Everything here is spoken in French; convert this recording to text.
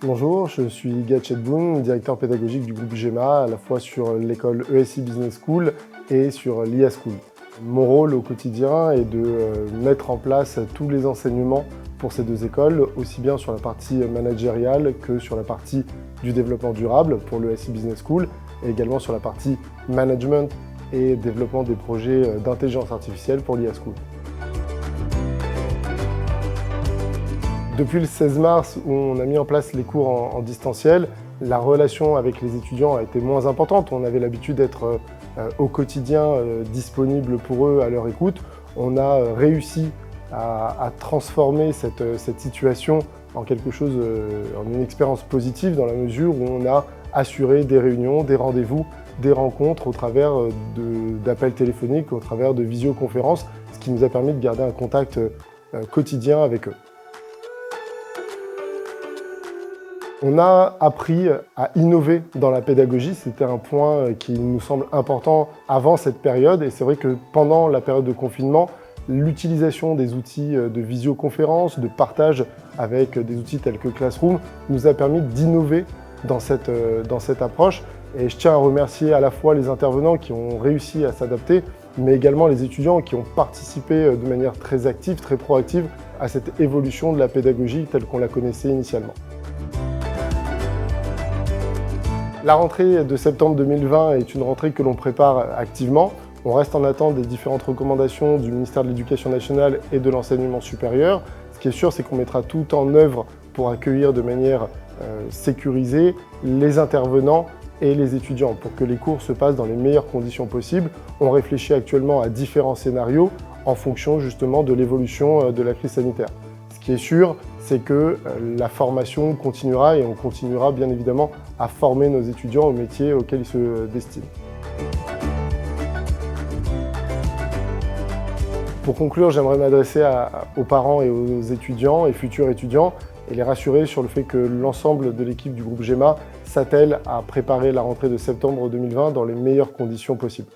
Bonjour, je suis Gatchet Boone, directeur pédagogique du groupe GEMA, à la fois sur l'école ESI Business School et sur l'IA School. Mon rôle au quotidien est de mettre en place tous les enseignements pour ces deux écoles, aussi bien sur la partie managériale que sur la partie du développement durable pour l'ESI Business School, et également sur la partie management et développement des projets d'intelligence artificielle pour l'IA School. Depuis le 16 mars, où on a mis en place les cours en distanciel, la relation avec les étudiants a été moins importante. On avait l'habitude d'être au quotidien disponible pour eux à leur écoute. On a réussi à transformer cette situation en quelque chose, en une expérience positive dans la mesure où on a assuré des réunions, des rendez-vous, des rencontres au travers d'appels téléphoniques, au travers de visioconférences, ce qui nous a permis de garder un contact quotidien avec eux. On a appris à innover dans la pédagogie, c'était un point qui nous semble important avant cette période et c'est vrai que pendant la période de confinement, l'utilisation des outils de visioconférence, de partage avec des outils tels que Classroom nous a permis d'innover dans cette approche et je tiens à remercier à la fois les intervenants qui ont réussi à s'adapter mais également les étudiants qui ont participé de manière très active, très proactive à cette évolution de la pédagogie telle qu'on la connaissait initialement. La rentrée de septembre 2020 est une rentrée que l'on prépare activement. On reste en attente des différentes recommandations du ministère de l'Éducation nationale et de l'enseignement supérieur. Ce qui est sûr, c'est qu'on mettra tout en œuvre pour accueillir de manière sécurisée les intervenants et les étudiants pour que les cours se passent dans les meilleures conditions possibles. On réfléchit actuellement à différents scénarios en fonction justement de l'évolution de la crise sanitaire. Ce qui est sûr, c'est que la formation continuera et on continuera bien évidemment à former nos étudiants au métier auquel ils se destinent. Pour conclure, j'aimerais m'adresser aux parents et aux étudiants et futurs étudiants et les rassurer sur le fait que l'ensemble de l'équipe du groupe GEMA s'attelle à préparer la rentrée de septembre 2020 dans les meilleures conditions possibles.